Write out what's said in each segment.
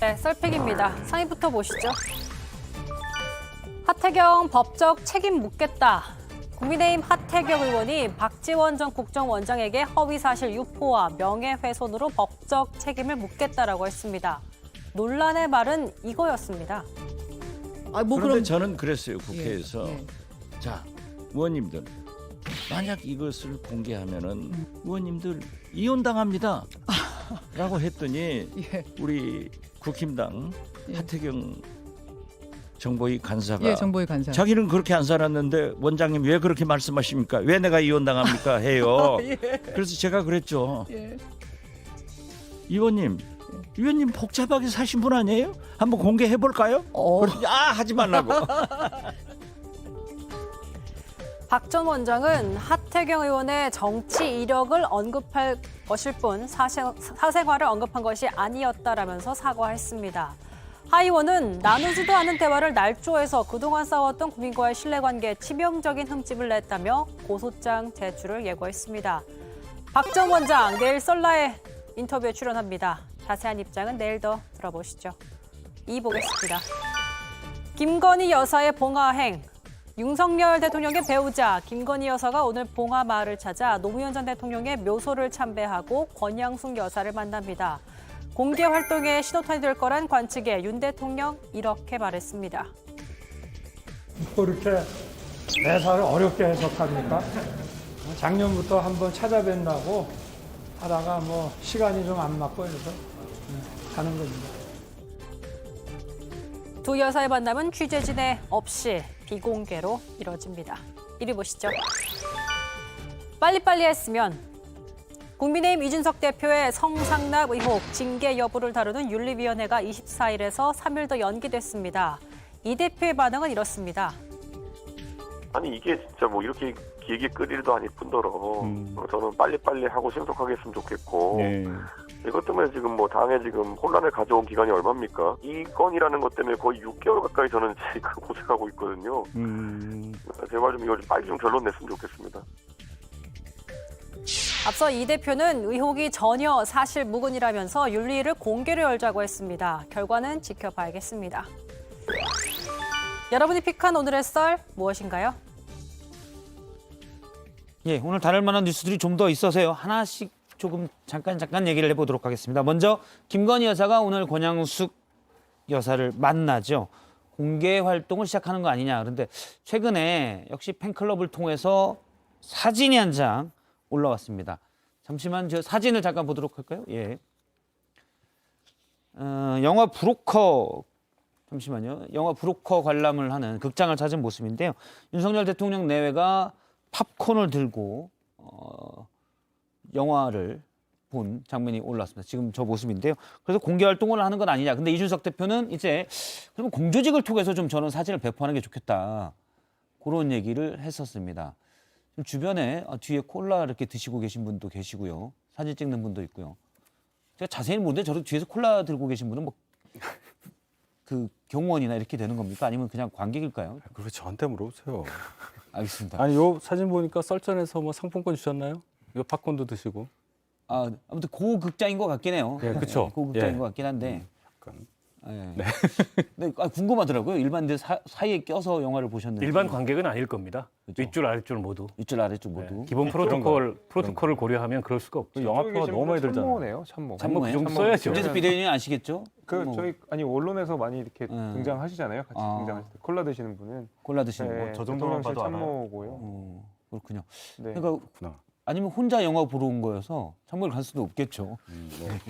네, 썰픽입니다. 상위부터 보시죠. 하태경 법적 책임 묻겠다. 국민의힘 하태경 의원이 박지원 전 국정원장에게 허위사실 유포와 명예훼손으로 법적 책임을 묻겠다라고 했습니다. 논란의 말은 이거였습니다. 그런데 저는 그랬어요. 국회에서. 예. 자, 의원님들. 만약 이것을 공개하면은 의원님들 이혼당합니다. 라고 했더니 예. 우리 국힘당 예. 하태경 정보위 간사가 예, 정보위 간사. 자기는 그렇게 안 살았는데 원장님 왜 그렇게 말씀하십니까? 왜 내가 이혼당합니까? 해요. 예. 그래서 제가 그랬죠. 예. 의원님 복잡하게 사신 분 아니에요? 한번 공개해 볼까요? 그랬더니 하지 말라고. 박 전 원장은 하태경 의원의 정치 이력을 언급할 것일 뿐 사생활을 언급한 것이 아니었다라면서 사과했습니다. 하 의원은 나누지도 않은 대화를 날조해서 그동안 싸웠던 국민과의 신뢰관계에 치명적인 흠집을 냈다며 고소장 제출을 예고했습니다. 박 전 원장 내일 썰라의 인터뷰에 출연합니다. 자세한 입장은 내일 더 들어보시죠. 2 보겠습니다. 김건희 여사의 봉화행. 윤석열 대통령의 배우자 김건희 여사가 오늘 봉화마을을 찾아 노무현 전 대통령의 묘소를 참배하고 권양숙 여사를 만납니다. 공개 활동에 신호탄이 될 거란 관측에 윤 대통령 이렇게 말했습니다. 뭐 이렇게 매사를 어렵게 해석합니까? 작년부터 한번 찾아뵌다고 하다가 뭐 시간이 좀 안 맞고 해서 가는 겁니다. 두 여사의 만남은 취재진의 없이 비공개로 이뤄집니다. 이리 보시죠. 빨리빨리 했으면 국민의힘 이준석 대표의 성상납 의혹 징계 여부를 다루는 윤리위원회가 24일에서 3일 더 연기됐습니다. 이 대표의 반응은 이렇습니다. 아니 이게 진짜 뭐 이렇게 길게 끌 일도 아닐 뿐더러 저는 빨리빨리 하고 신속하게 했으면 좋겠고 이것 때문에 지금 뭐 당에 지금 혼란을 가져온 기간이 얼마입니까? 이 건이라는 것 때문에 거의 6개월 가까이 저는 지금 고생하고 있거든요. 제발 좀 이거 좀 빨리 좀 결론 냈으면 좋겠습니다. 앞서 이 대표는 의혹이 전혀 사실 무근이라면서 윤리위를 공개로 열자고 했습니다. 결과는 지켜봐야겠습니다. 여러분이 픽한 오늘의 썰 무엇인가요? 예, 오늘 다룰 만한 뉴스들이 좀 더 있어서요. 하나씩 조금 잠깐 얘기를 해보도록 하겠습니다. 먼저 김건희 여사가 오늘 권양숙 여사를 만나죠. 공개 활동을 시작하는 거 아니냐. 그런데 최근에 역시 팬클럽을 통해서 사진이 한 장 올라왔습니다. 잠시만 저 사진을 잠깐 보도록 할까요? 예. 영화 브로커 잠시만요. 영화 브로커 관람을 하는 극장을 찾은 모습인데요. 윤석열 대통령 내외가 팝콘을 들고 영화를 본 장면이 올라왔습니다. 지금 저 모습인데요. 그래서 공개 활동을 하는 건 아니냐. 근데 이준석 대표는 이제 그러면 공조직을 통해서 좀 저런 사진을 배포하는 게 좋겠다. 그런 얘기를 했었습니다. 주변에 뒤에 콜라 이렇게 드시고 계신 분도 계시고요. 사진 찍는 분도 있고요. 제가 자세히 모르는데 저도 뒤에서 콜라 들고 계신 분은 뭐 그 경호원이나 이렇게 되는 겁니까? 아니면 그냥 관객일까요? 그렇게 저한테 물어보세요. 알겠습니다. 아니 요 사진 보니까 썰전에서 뭐 상품권 주셨나요? 이거 팝콘도 드시고. 아무튼 고극장인 것 같긴 해요. 예, 그렇죠. 고극장인 예. 것 같긴 한데. 약간. 네. 네. 근데 궁금하더라고요. 일반인들 사이에 껴서 영화를 보셨는지. 일반 관객은 아닐 겁니다. 그렇죠. 윗줄 아랫줄 모두. 윗줄 아랫줄 모두. 네. 기본 프로토콜을 고려하면 그럴 수가 없죠. 영화표가 너무 많이 들잖아요. 참모네요, 참모. 그 정도 써야죠. 김재수 비대위원님 아시겠죠? 저희 언론에서 많이 이렇게 등장하시잖아요. 같이 등장하실 때 콜라 드시는 분은 콜라 드시는 거. 저 정도만 대통령실 봐도 알아요. 참모고요. 그렇군요. 네. 그러니까 그렇구나. 아니면 혼자 영화 보러 온 거여서 참모를 갈 수도 없겠죠.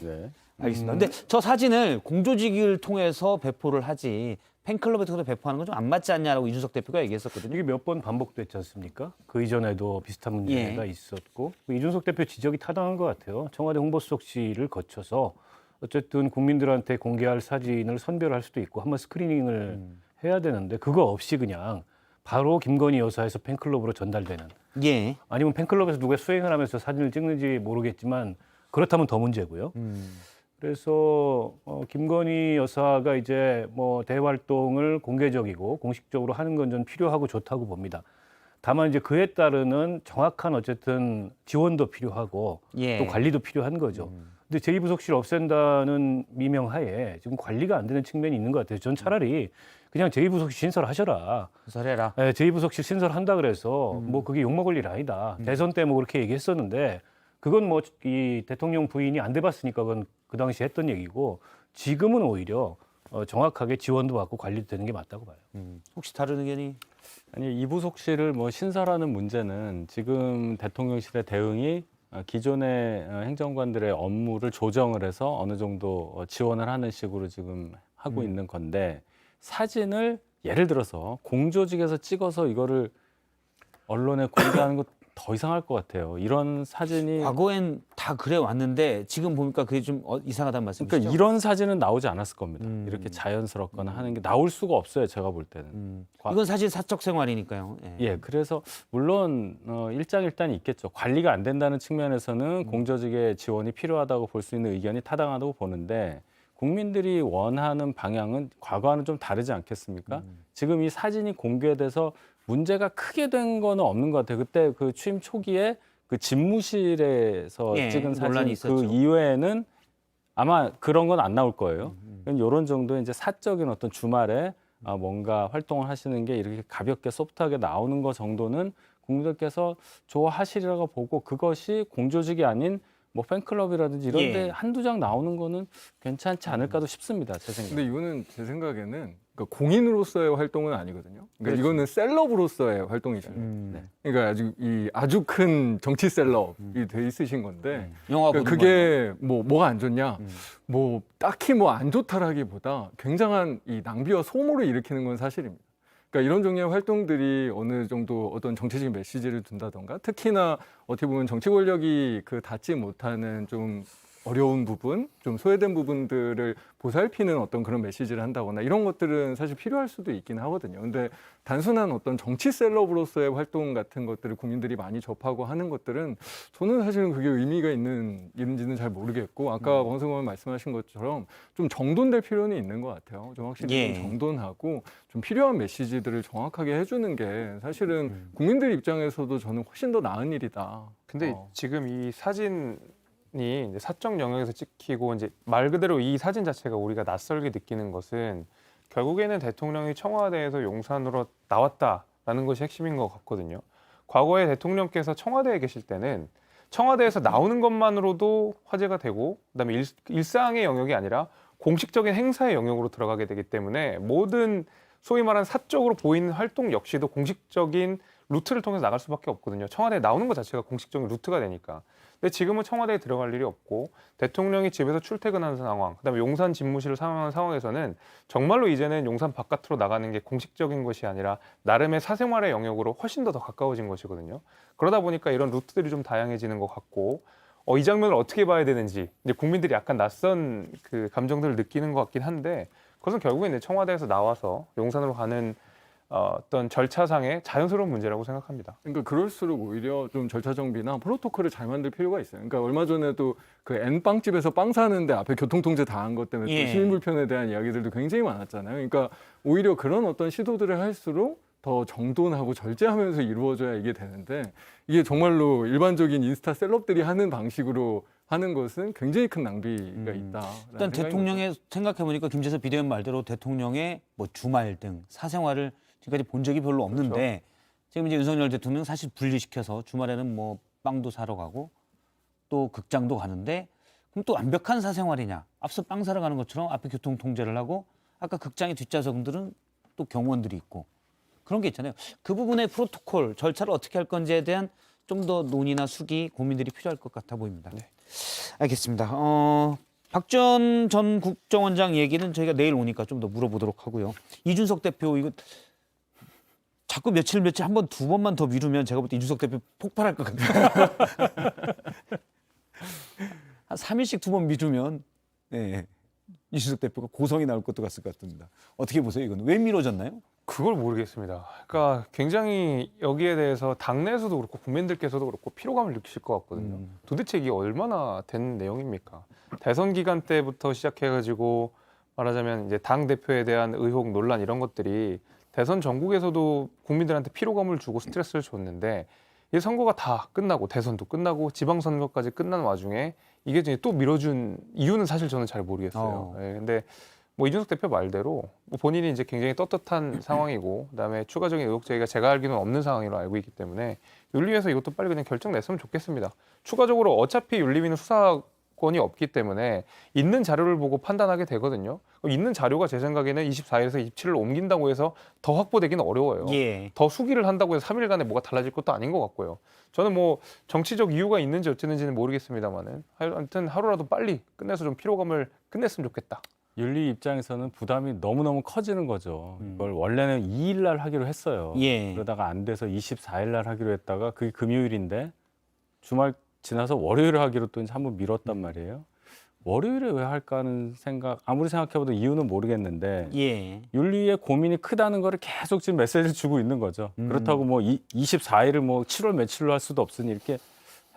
네. 알겠습니다. 근데 저 사진을 공조직을 통해서 배포를 하지 팬클럽에 통해서 배포하는 건 좀 안 맞지 않냐라고 이준석 대표가 얘기했었거든요. 이게 몇 번 반복됐지 않습니까? 그 이전에도 비슷한 문제가 있었고 이준석 대표 지적이 타당한 것 같아요. 청와대 홍보수석실을 거쳐서 어쨌든 국민들한테 공개할 사진을 선별할 수도 있고 한번 스크리닝을 해야 되는데 그거 없이 그냥 바로 김건희 여사에서 팬클럽으로 전달되는 예. 아니면 팬클럽에서 누가 수행을 하면서 사진을 찍는지 모르겠지만 그렇다면 더 문제고요. 그래서 김건희 여사가 이제 뭐 대활동을 공개적이고 공식적으로 하는 건 좀 필요하고 좋다고 봅니다. 다만 이제 그에 따르는 정확한 어쨌든 지원도 필요하고 예. 또 관리도 필요한 거죠. 근데 제2부속실 없앤다는 미명하에 지금 관리가 안 되는 측면이 있는 것 같아요. 전 차라리 그냥 제2부속실 신설하셔라. 설해라. 네, 제2부속실 신설한다 그래서 뭐 그게 욕먹을 일 아니다. 대선 때 뭐 그렇게 얘기했었는데 그건 뭐 이 대통령 부인이 안 돼봤으니까 그건 그 당시 했던 얘기고 지금은 오히려 정확하게 지원도 받고 관리도 되는 게 맞다고 봐요. 혹시 다른 의견이? 아니 이부속실을 뭐 신설하는 문제는 지금 대통령실의 대응이 기존의 행정관들의 업무를 조정을 해서 어느 정도 지원을 하는 식으로 지금 하고 있는 건데 사진을 예를 들어서 공조직에서 찍어서 이거를 언론에 공개하는 거 더 이상할 것 같아요. 이런 사진이 과거엔 다 그래 왔는데 지금 보니까 그게 좀 이상하다는 말씀이시죠? 그러니까 이런 사진은 나오지 않았을 겁니다. 이렇게 자연스럽거나 하는 게 나올 수가 없어요. 제가 볼 때는. 이건 사실 사적 생활이니까요. 예, 그래서 물론 일장일단이 있겠죠. 관리가 안 된다는 측면에서는 공조직의 지원이 필요하다고 볼 수 있는 의견이 타당하다고 보는데 국민들이 원하는 방향은 과거와는 좀 다르지 않겠습니까? 지금 이 사진이 공개돼서 문제가 크게 된 거는 없는 것 같아요. 그때 그 취임 초기에 그 집무실에서 예, 찍은 사진 논란이 있었죠. 그 이외에는 아마 그런 건 안 나올 거예요. 이런 정도의 이제 사적인 어떤 주말에 뭔가 활동을 하시는 게 이렇게 가볍게 소프트하게 나오는 거 정도는 국민들께서 좋아하시리라고 보고 그것이 공조직이 아닌 뭐 팬클럽이라든지 이런 데 예. 한두 장 나오는 거는 괜찮지 않을까도 싶습니다. 제 생각에. 근데 이거는 제 생각에는 그러니까 공인으로서의 활동은 아니거든요. 그러니까 그렇죠. 이거는 셀럽으로서의 활동이잖아요. 그러니까 아주 큰 정치 셀럽이 돼 있으신 건데 영화 그러니까 보는 그게 뭐가 안 좋냐? 뭐 딱히 뭐 안 좋다라기보다 굉장한 이 낭비와 소모를 일으키는 건 사실입니다. 그러니까 이런 종류의 활동들이 어느 정도 어떤 정치적인 메시지를 둔다던가 특히나 어떻게 보면 정치 권력이 그 닿지 못하는 좀 어려운 부분, 좀 소외된 부분들을 보살피는 어떤 그런 메시지를 한다거나 이런 것들은 사실 필요할 수도 있긴 하거든요. 근데 단순한 어떤 정치 셀럽으로서의 활동 같은 것들을 국민들이 많이 접하고 하는 것들은 저는 사실은 그게 의미가 있는 일인지는 잘 모르겠고 아까 권성근 의원 말씀하신 것처럼 좀 정돈될 필요는 있는 것 같아요. 좀 확실히 예. 좀 정돈하고 좀 필요한 메시지들을 정확하게 해주는 게 사실은 국민들 입장에서도 저는 훨씬 더 나은 일이다. 근데 지금 이 사진이 이제 사적 영역에서 찍히고 이제 말 그대로 이 사진 자체가 우리가 낯설게 느끼는 것은 결국에는 대통령이 청와대에서 용산으로 나왔다라는 것이 핵심인 것 같거든요. 과거에 대통령께서 청와대에 계실 때는 청와대에서 나오는 것만으로도 화제가 되고 그다음에 일상의 영역이 아니라 공식적인 행사의 영역으로 들어가게 되기 때문에 모든 소위 말하는 사적으로 보이는 활동 역시도 공식적인 루트를 통해서 나갈 수밖에 없거든요. 청와대에 나오는 것 자체가 공식적인 루트가 되니까. 근데 지금은 청와대에 들어갈 일이 없고 대통령이 집에서 출퇴근하는 상황, 그다음에 용산 집무실을 사용하는 상황에서는 정말로 이제는 용산 바깥으로 나가는 게 공식적인 것이 아니라 나름의 사생활의 영역으로 훨씬 더 가까워진 것이거든요. 그러다 보니까 이런 루트들이 좀 다양해지는 것 같고 이 장면을 어떻게 봐야 되는지 이제 국민들이 약간 낯선 그 감정들을 느끼는 것 같긴 한데 그것은 결국에는 청와대에서 나와서 용산으로 가는 어떤 절차상의 자연스러운 문제라고 생각합니다. 그러니까 그럴수록 오히려 좀 절차 정비나 프로토콜을 잘 만들 필요가 있어요. 그러니까 얼마 전에도 그 N빵집에서 빵 사는데 앞에 교통통제 당한 것 때문에 예. 또 시민 불편에 대한 이야기들도 굉장히 많았잖아요. 그러니까 오히려 그런 어떤 시도들을 할수록 더 정돈하고 절제하면서 이루어져야 이게 되는데 이게 정말로 일반적인 인스타 셀럽들이 하는 방식으로 하는 것은 굉장히 큰 낭비가 있다. 일단 대통령의 생각해보니까 김재섭 비대위원 말대로 대통령의 뭐 주말 등 사생활을 지금까지 본 적이 별로 없는데 지금 이제 윤석열 대통령 사실 분리시켜서 주말에는 뭐 빵도 사러 가고 또 극장도 가는데 그럼 또 완벽한 사생활이냐? 앞서 빵 사러 가는 것처럼 앞에 교통 통제를 하고 아까 극장의 뒷좌석들은 또 경호원들이 있고 그런 게 있잖아요. 그 부분의 프로토콜 절차를 어떻게 할 건지에 대한 좀 더 논의나 숙의 고민들이 필요할 것 같아 보입니다. 네. 알겠습니다. 박지원 전 국정원장 얘기는 저희가 내일 오니까 좀 더 물어보도록 하고요. 이준석 대표 이거 자꾸 며칠 한 번 두 번만 더 미루면 제가 볼 때 이준석 대표 폭발할 것 같아요. 한 3일씩 두 번 미루면 네, 이준석 대표가 고성이 나올 것도 같을 것 같습니다. 어떻게 보세요? 이건 왜 미뤄졌나요? 그걸 모르겠습니다. 그러니까 굉장히 여기에 대해서 당내에서도 그렇고 국민들께서도 그렇고 피로감을 느끼실 것 같거든요. 도대체 이게 얼마나 된 내용입니까? 대선 기간 때부터 시작해가지고 말하자면 이제 당 대표에 대한 의혹 논란 이런 것들이 대선 전국에서도 국민들한테 피로감을 주고 스트레스를 줬는데 이 선거가 다 끝나고 대선도 끝나고 지방선거까지 끝난 와중에 이게 이제 또 밀어준 이유는 사실 저는 잘 모르겠어요. 예, 근데 뭐 이준석 대표 말대로 뭐 본인이 이제 굉장히 떳떳한 상황이고 그다음에 추가적인 의혹 제기가 제가 알기로는 없는 상황으로 알고 있기 때문에 윤리위에서 이것도 빨리 그냥 결정 냈으면 좋겠습니다. 추가적으로 어차피 윤리위는 수사권이 없기 때문에 있는 자료를 보고 판단하게 되거든요. 있는 자료가 제 생각에는 24일에서 27일 옮긴다고 해서 더 확보되기는 어려워요. 예. 더 수기를 한다고 해서 3일간에 뭐가 달라질 것도 아닌 것 같고요. 저는 뭐 정치적 이유가 있는지 어쨌는지는 모르겠습니다만은 하여튼 하루라도 빨리 끝내서 좀 피로감을 끝냈으면 좋겠다. 윤리 입장에서는 부담이 너무너무 커지는 거죠. 이걸 원래는 2일 날 하기로 했어요. 예. 그러다가 안 돼서 24일 날 하기로 했다가 그게 금요일인데 주말 지나서 월요일에 하기로 또 이제 한번 미뤘단 말이에요. 월요일에 왜 할까 하는 생각, 아무리 생각해봐도 이유는 모르겠는데 예. 윤리의 고민이 크다는 거를 계속 지금 메시지를 주고 있는 거죠. 그렇다고 뭐 24일을 뭐 7월 며칠로 할 수도 없으니 이렇게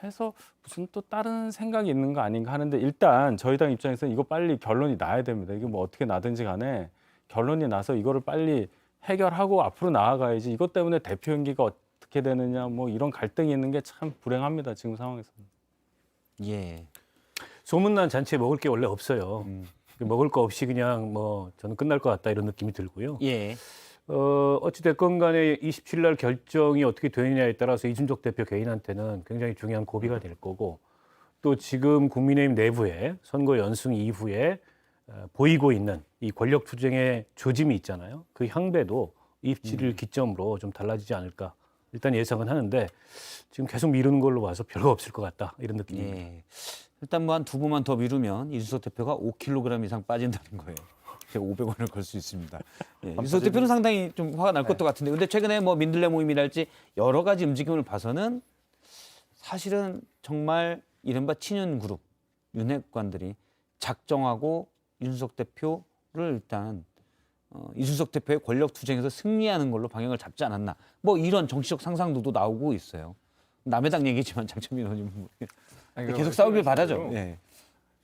해서 무슨 또 다른 생각이 있는 거 아닌가 하는데 일단 저희 당 입장에서는 이거 빨리 결론이 나야 됩니다. 이게 뭐 어떻게 나든지 간에 결론이 나서 이거를 빨리 해결하고 앞으로 나아가야지 이것 때문에 대표 임기가 어떻게 되느냐 뭐 이런 갈등이 있는 게 참 불행합니다. 지금 상황에서는. 예. 소문난 잔치에 먹을 게 원래 없어요. 먹을 거 없이 그냥 뭐 저는 끝날 것 같다 이런 느낌이 들고요. 예. 어찌 됐건 간에 27일 날 결정이 어떻게 되느냐에 따라서 이준석 대표 개인한테는 굉장히 중요한 고비가 될 거고 또 지금 국민의힘 내부에 선거 연승 이후에 보이고 있는 이 권력 투쟁의 조짐이 있잖아요. 그 향배도 27일 기점으로 좀 달라지지 않을까 일단 예상은 하는데 지금 계속 미루는 걸로 봐서 별거 없을 것 같다 이런 느낌입니다. 예. 일단 뭐 한 두 번만 더 미루면 이준석 대표가 5kg 이상 빠진다는 거예요. 제가 500원을 걸 수 있습니다. 예, 이준석 대표는 상당히 좀 화가 날 것도 같은데, 근데 최근에 뭐 민들레 모임이랄지 여러 가지 움직임을 봐서는 사실은 정말 이른바 친윤 그룹 윤핵관들이 작정하고 이준석 대표를 일단 이준석 대표의 권력 투쟁에서 승리하는 걸로 방향을 잡지 않았나. 뭐 이런 정치적 상상도도 나오고 있어요. 남의 당 얘기지만 장천민 의원님 계속 싸우길 바라죠. 예.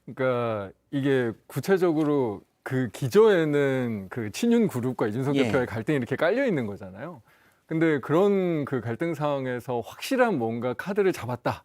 그러니까 이게 구체적으로 그 기저에는 그 친윤 그룹과 이준석 예. 대표의 갈등이 이렇게 깔려 있는 거잖아요. 근데 그런 그 갈등 상황에서 확실한 뭔가 카드를 잡았다.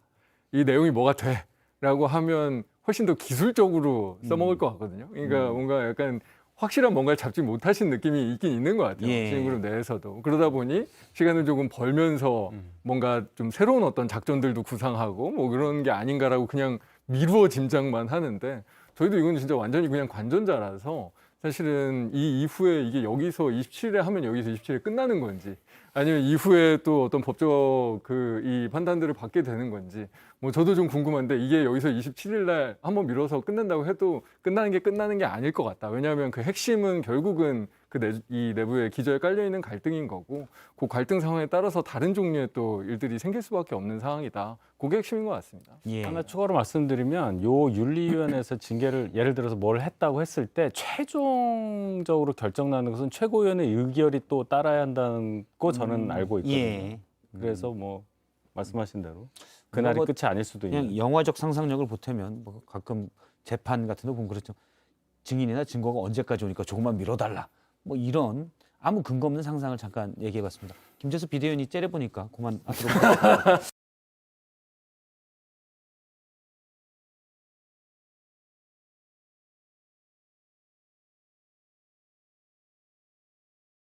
이 내용이 뭐가 돼라고 하면 훨씬 더 기술적으로 써먹을 것 같거든요. 그러니까 뭔가 약간 확실한 뭔가를 잡지 못하신 느낌이 있긴 있는 것 같아요. 예. 친윤 그룹 내에서도. 그러다 보니 시간을 조금 벌면서 뭔가 좀 새로운 어떤 작전들도 구상하고 뭐 그런 게 아닌가라고 그냥 미루어 짐작만 하는데 저희도 이건 진짜 완전히 그냥 관전자라서 사실은 이 이후에 이게 여기서 27일에 하면 여기서 27일에 끝나는 건지 아니면 이후에 또 어떤 법적 이 판단들을 받게 되는 건지 뭐 저도 좀 궁금한데 이게 여기서 27일 날 한번 미뤄서 끝낸다고 해도 끝나는 게 아닐 것 같다. 왜냐하면 그 핵심은 결국은 이 내부에 기저에 깔려 있는 갈등인 거고 그 갈등 상황에 따라서 다른 종류의 또 일들이 생길 수밖에 없는 상황이다. 그게 핵심인 것 같습니다. 예. 하나 추가로 말씀드리면 요 윤리위원회에서 징계를 예를 들어서 뭘 했다고 했을 때 최종적으로 결정나는 것은 최고위원회 의결이 또 따라야 한다는 거 저는 알고 있거든요. 예. 그래서 뭐 말씀하신 대로 그날이 뭐 끝이 아닐 수도 있는. 그냥 영화적 상상력을 보태면 뭐 가끔 재판 같은 거 보면 그렇죠. 증인이나 증거가 언제까지 오니까 조금만 미뤄달라. 뭐 이런 아무 근거 없는 상상을 잠깐 얘기해봤습니다. 김재수 비대위원이 째려보니까 그만 앞으로